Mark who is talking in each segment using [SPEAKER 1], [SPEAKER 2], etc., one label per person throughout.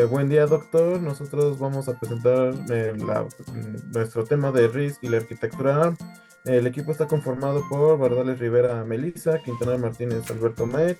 [SPEAKER 1] Buen día, doctor. Nosotros vamos a presentar nuestro tema de RISC y la arquitectura ARM. El equipo está conformado por Bardales Rivera Melissa, Quintana Martínez Alberto Maet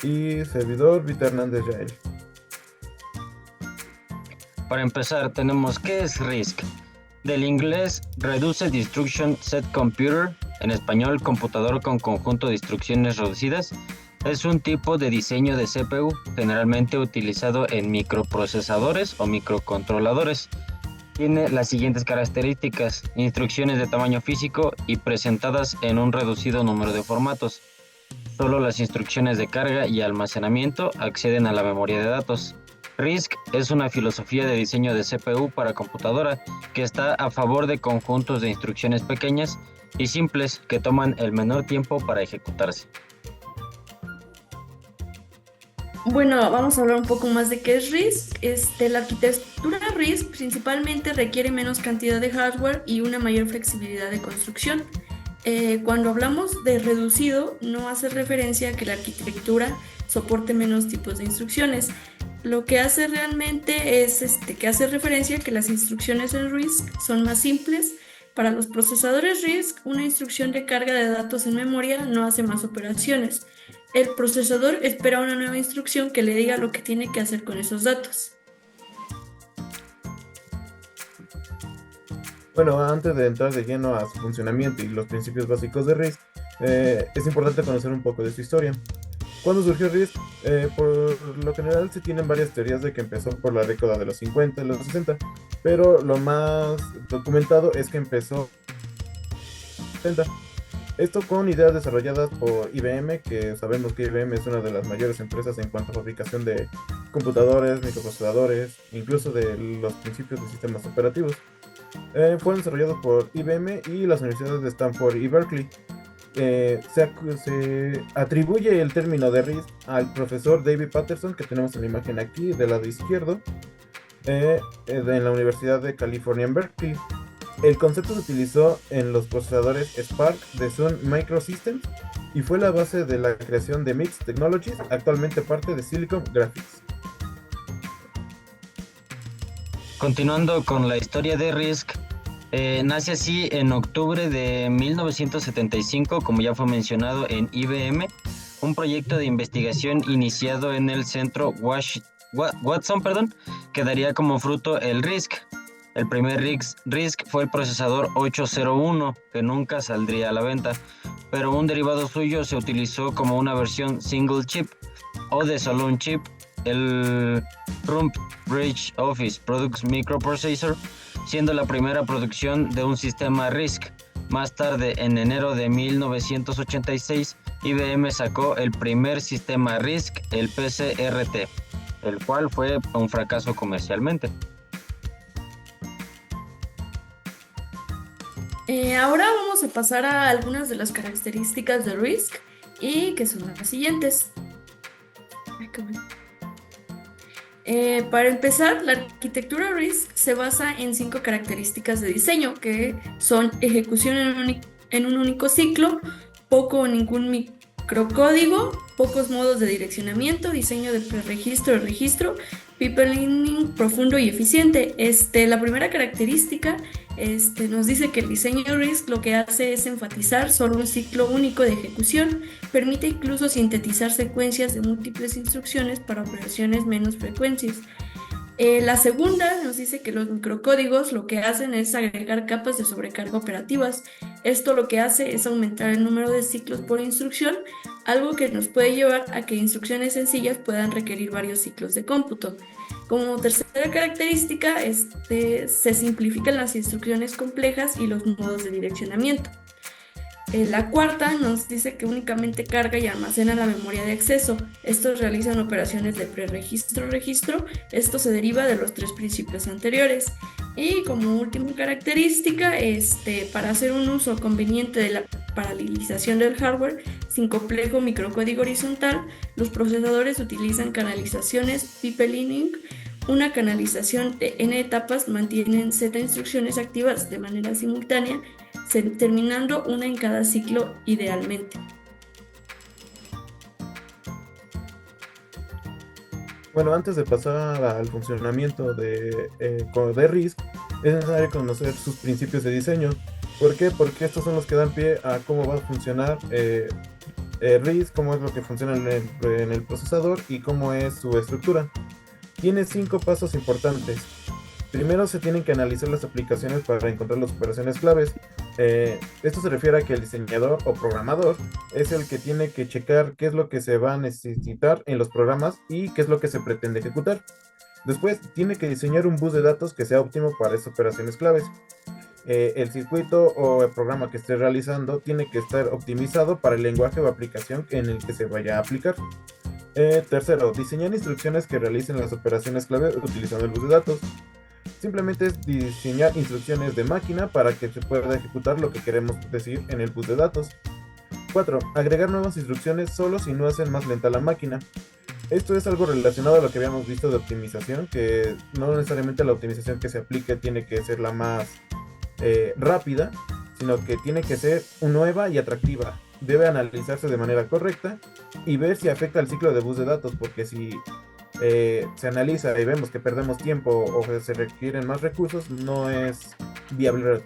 [SPEAKER 1] y servidor Vita Hernández Yael.
[SPEAKER 2] Para empezar, tenemos ¿qué es RISC? Del inglés Reduced Instruction Set Computer, en español computador con conjunto de instrucciones reducidas. Es un tipo de diseño de CPU generalmente utilizado en microprocesadores o microcontroladores. Tiene las siguientes características: instrucciones de tamaño físico y presentadas en un reducido número de formatos. Solo las instrucciones de carga y almacenamiento acceden a la memoria de datos. RISC es una filosofía de diseño de CPU para computadora que está a favor de conjuntos de instrucciones pequeñas y simples que toman el menor tiempo para ejecutarse.
[SPEAKER 3] Bueno, vamos a hablar un poco más de qué es RISC. La arquitectura RISC principalmente requiere menos cantidad de hardware y una mayor flexibilidad de construcción. Cuando hablamos de reducido, no hace referencia a que la arquitectura soporte menos tipos de instrucciones. Lo que hace realmente es que hace referencia a que las instrucciones en RISC son más simples. Para los procesadores RISC, una instrucción de carga de datos en memoria no hace más operaciones. El procesador espera una nueva instrucción que le diga lo que tiene que hacer con esos datos.
[SPEAKER 1] Bueno, antes de entrar de lleno a su funcionamiento y los principios básicos de RISC, es importante conocer un poco de su historia. ¿Cuándo surgió RISC? Por lo general se tienen varias teorías de que empezó por la década de los 50 y los 60, pero lo más documentado es que empezó en los 70. Esto con ideas desarrolladas por IBM, que sabemos que IBM es una de las mayores empresas en cuanto a fabricación de computadores, microprocesadores, incluso de los principios de sistemas operativos. Fueron desarrollados por IBM y las universidades de Stanford y Berkeley. Se atribuye el término de RISC al profesor David Patterson, que tenemos en la imagen aquí del lado izquierdo, en la Universidad de California en Berkeley. El concepto se utilizó en los procesadores Spark de Sun Microsystems y fue la base de la creación de MIX Technologies, actualmente parte de Silicon Graphics.
[SPEAKER 2] Continuando con la historia de RISC, nace así en octubre de 1975, como ya fue mencionado, en IBM, un proyecto de investigación iniciado en el centro Watson, que daría como fruto el RISC. El primer RISC fue el procesador 801, que nunca saldría a la venta, pero un derivado suyo se utilizó como una versión single chip o de solo un chip, el Rump Bridge Office Products Microprocessor, siendo la primera producción de un sistema RISC. Más tarde, en enero de 1986, IBM sacó el primer sistema RISC, el PCRT, el cual fue un fracaso comercialmente.
[SPEAKER 3] Ahora vamos a pasar a algunas de las características de RISC y que son las siguientes. Ay, qué bueno. Para empezar, la arquitectura RISC se basa en 5 características de diseño, que son ejecución en un único ciclo, poco o ningún microcódigo, pocos modos de direccionamiento, diseño de preregistro y registro, pipelining profundo y eficiente. La primera característica nos dice que el diseño RISC lo que hace es enfatizar solo un ciclo único de ejecución. Permite incluso sintetizar secuencias de múltiples instrucciones para operaciones menos frecuentes. La segunda nos dice que los microcódigos lo que hacen es agregar capas de sobrecarga operativas. Esto lo que hace es aumentar el número de ciclos por instrucción, algo que nos puede llevar a que instrucciones sencillas puedan requerir varios ciclos de cómputo. Como tercera característica, se simplifican las instrucciones complejas y los modos de direccionamiento. La cuarta nos dice que únicamente carga y almacena la memoria de acceso. Estos realizan operaciones de preregistro-registro. Esto se deriva de los 3 principios anteriores. Y como última característica, para hacer un uso conveniente de la paralelización del hardware sin complejo microcódigo horizontal, los procesadores utilizan canalizaciones pipelining. Una canalización de n etapas mantienen z instrucciones activas de manera simultánea, terminando una en cada ciclo idealmente.
[SPEAKER 1] Bueno, antes de pasar al funcionamiento de RISC, es necesario conocer sus principios de diseño. ¿Por qué? Porque estos son los que dan pie a cómo va a funcionar RISC, cómo es lo que funciona en el procesador y cómo es su estructura. Tiene 5 pasos importantes. Primero se tienen que analizar las aplicaciones para encontrar las operaciones claves. Esto se refiere a que el diseñador o programador es el que tiene que checar qué es lo que se va a necesitar en los programas y qué es lo que se pretende ejecutar. Después tiene que diseñar un bus de datos que sea óptimo para esas operaciones claves. El circuito o el programa que esté realizando tiene que estar optimizado para el lenguaje o aplicación en el que se vaya a aplicar. Tercero, diseñar instrucciones que realicen las operaciones clave utilizando el bus de datos. Simplemente es diseñar instrucciones de máquina para que se pueda ejecutar lo que queremos decir en el bus de datos. 4. Agregar nuevas instrucciones solo si no hacen más lenta la máquina. Esto es algo relacionado a lo que habíamos visto de optimización, que no necesariamente la optimización que se aplique tiene que ser la más rápida, sino que tiene que ser nueva y atractiva. Debe analizarse de manera correcta y ver si afecta al ciclo de bus de datos, porque si se analiza y vemos que perdemos tiempo o que se requieren más recursos, no es viable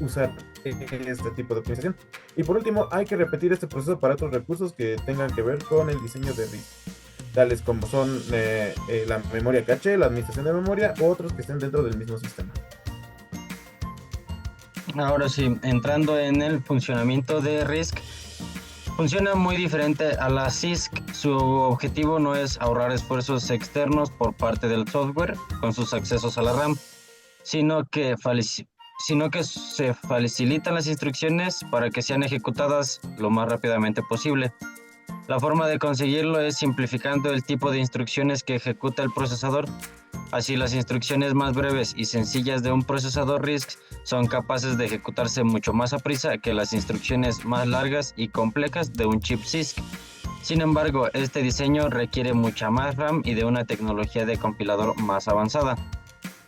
[SPEAKER 1] usar este tipo de optimización. Y por último, hay que repetir este proceso para otros recursos que tengan que ver con el diseño de RISC, tales como son la memoria caché, la administración de memoria u otros que estén dentro del mismo sistema.
[SPEAKER 2] Ahora sí, entrando en el funcionamiento de RISC, funciona muy diferente a la CISC. Su objetivo no es ahorrar esfuerzos externos por parte del software con sus accesos a la RAM, sino que se facilitan las instrucciones para que sean ejecutadas lo más rápidamente posible. La forma de conseguirlo es simplificando el tipo de instrucciones que ejecuta el procesador. Así, las instrucciones más breves y sencillas de un procesador RISC son capaces de ejecutarse mucho más a prisa que las instrucciones más largas y complejas de un chip CISC. Sin embargo, este diseño requiere mucha más RAM y de una tecnología de compilador más avanzada.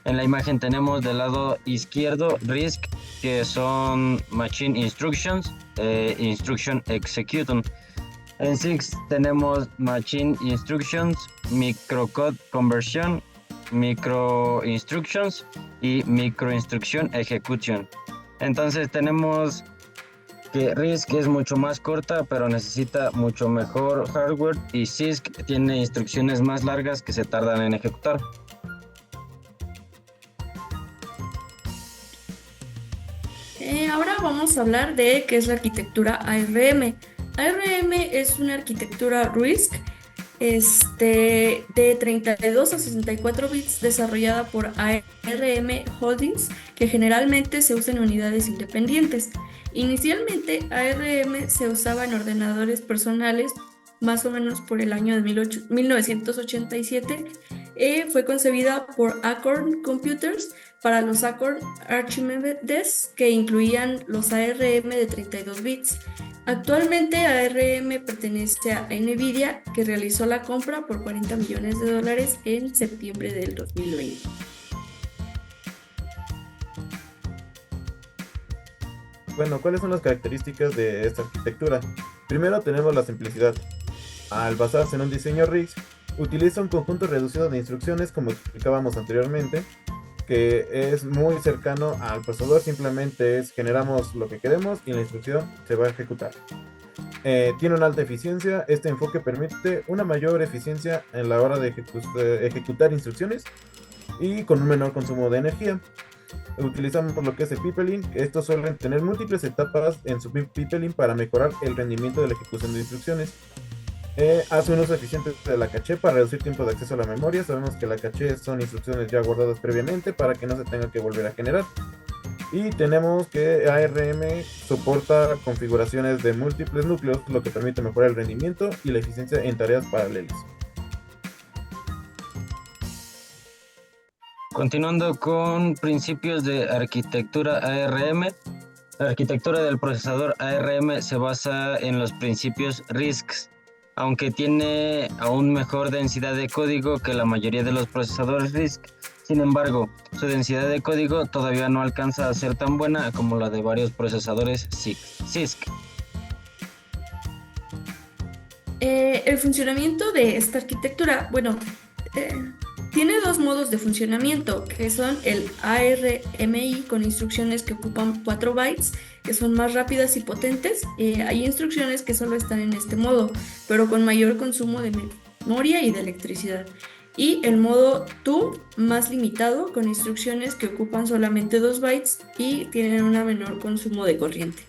[SPEAKER 2] En la imagen tenemos del lado izquierdo RISC, que son Machine Instructions e Instruction Execution. En CISC tenemos Machine Instructions, Microcode Conversion, Micro Instructions y Micro Instruction Execution. Entonces tenemos que RISC es mucho más corta, pero necesita mucho mejor hardware, y CISC tiene instrucciones más largas que se tardan en ejecutar.
[SPEAKER 3] Ahora vamos a hablar de qué es la arquitectura ARM. ARM es una arquitectura RISC de 32 a 64 bits desarrollada por ARM Holdings, que generalmente se usa en unidades independientes. Inicialmente, ARM se usaba en ordenadores personales más o menos por el año de 1987. Fue concebida por Acorn Computers para los Acorn Archimedes, que incluían los ARM de 32 bits. Actualmente ARM pertenece a Nvidia, que realizó la compra por $40 millones en septiembre del 2020.
[SPEAKER 1] Bueno, ¿cuáles son las características de esta arquitectura? Primero tenemos la simplicidad. Al basarse en un diseño RISC, utiliza un conjunto reducido de instrucciones, como explicábamos anteriormente, que es muy cercano al procesador. Simplemente generamos lo que queremos y la instrucción se va a ejecutar. Tiene una alta eficiencia. Este enfoque permite una mayor eficiencia en la hora de ejecutar instrucciones y con un menor consumo de energía. Utilizamos lo que es el pipeline. Estos suelen tener múltiples etapas en su pipeline para mejorar el rendimiento de la ejecución de instrucciones. Hace un uso eficiente de la caché para reducir tiempo de acceso a la memoria. Sabemos que la caché son instrucciones ya guardadas previamente para que no se tenga que volver a generar. Y tenemos que ARM soporta configuraciones de múltiples núcleos, lo que permite mejorar el rendimiento y la eficiencia en tareas paralelas.
[SPEAKER 2] Continuando con principios de arquitectura ARM, la arquitectura del procesador ARM se basa en los principios RISC, aunque tiene aún mejor densidad de código que la mayoría de los procesadores RISC. Sin embargo, su densidad de código todavía no alcanza a ser tan buena como la de varios procesadores CISC.
[SPEAKER 3] El funcionamiento de esta arquitectura, bueno, eh, tiene dos modos de funcionamiento, que son el ARMI con instrucciones que ocupan 4 bytes, que son más rápidas y potentes. Hay instrucciones que solo están en este modo, pero con mayor consumo de memoria y de electricidad. Y el modo TO más limitado, con instrucciones que ocupan solamente 2 bytes y tienen un menor consumo de corriente.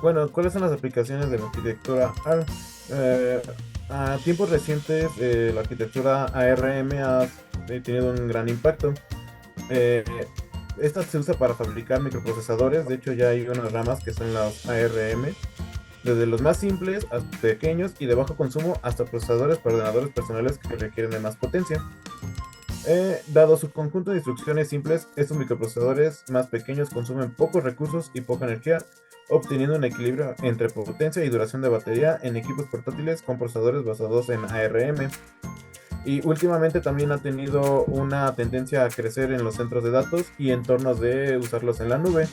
[SPEAKER 1] Bueno, ¿cuáles son las aplicaciones de la arquitectura ARM? Eh, a tiempos recientes, la arquitectura ARM ha tenido un gran impacto. Eh, Esta se usa para fabricar microprocesadores. De hecho, ya hay unas ramas que son las ARM, desde los más simples hasta pequeños y de bajo consumo hasta procesadores para ordenadores personales que requieren de más potencia. Dado su conjunto de instrucciones simples, estos microprocesadores más pequeños consumen pocos recursos y poca energía, obteniendo un equilibrio entre potencia y duración de batería en equipos portátiles con procesadores basados en ARM. Y últimamente también ha tenido una tendencia a crecer en los centros de datos y entornos de usarlos en la nube.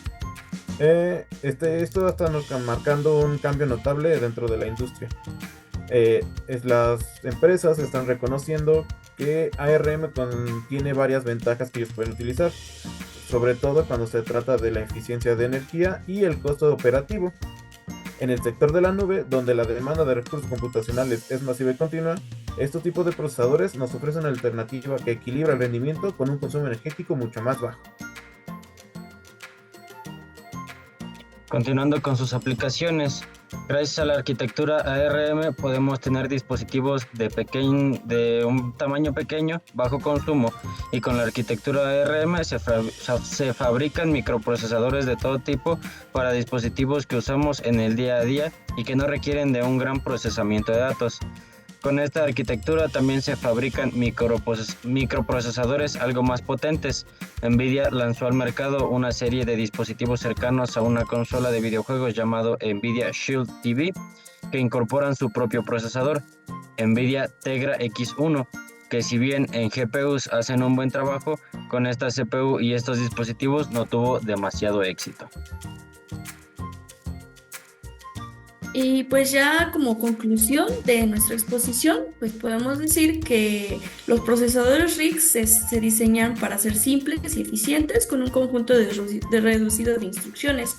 [SPEAKER 1] Esto está marcando un cambio notable dentro de la industria. Las empresas están reconociendo que ARM tiene varias ventajas que ellos pueden utilizar, sobre todo cuando se trata de la eficiencia de energía y el costo operativo. En el sector de la nube, donde la demanda de recursos computacionales es masiva y continua, estos tipos de procesadores nos ofrecen una alternativa que equilibra el rendimiento con un consumo energético mucho más bajo.
[SPEAKER 2] Continuando con sus aplicaciones, gracias a la arquitectura ARM podemos tener dispositivos de un tamaño pequeño, bajo consumo, y con la arquitectura ARM se fabrican microprocesadores de todo tipo para dispositivos que usamos en el día a día y que no requieren de un gran procesamiento de datos. Con esta arquitectura también se fabrican microprocesadores algo más potentes. Nvidia lanzó al mercado una serie de dispositivos cercanos a una consola de videojuegos llamado Nvidia Shield TV, que incorporan su propio procesador, Nvidia Tegra X1, que si bien en GPUs hacen un buen trabajo, con esta CPU y estos dispositivos no tuvo demasiado éxito.
[SPEAKER 3] Y pues ya como conclusión de nuestra exposición, pues podemos decir que los procesadores RISC se diseñan para ser simples y eficientes con un conjunto reducido de instrucciones.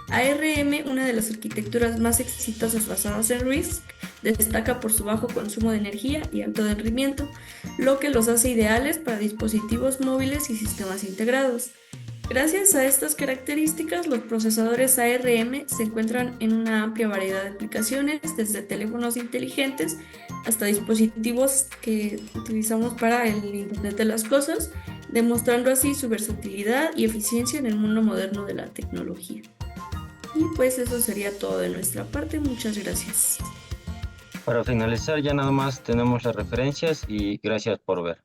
[SPEAKER 3] ARM, una de las arquitecturas más exitosas basadas en RISC, destaca por su bajo consumo de energía y alto rendimiento, lo que los hace ideales para dispositivos móviles y sistemas integrados. Gracias a estas características, los procesadores ARM se encuentran en una amplia variedad de aplicaciones, desde teléfonos inteligentes hasta dispositivos que utilizamos para el Internet de las Cosas, demostrando así su versatilidad y eficiencia en el mundo moderno de la tecnología. Y pues eso sería todo de nuestra parte. Muchas gracias.
[SPEAKER 2] Para finalizar, ya nada más tenemos las referencias y gracias por ver.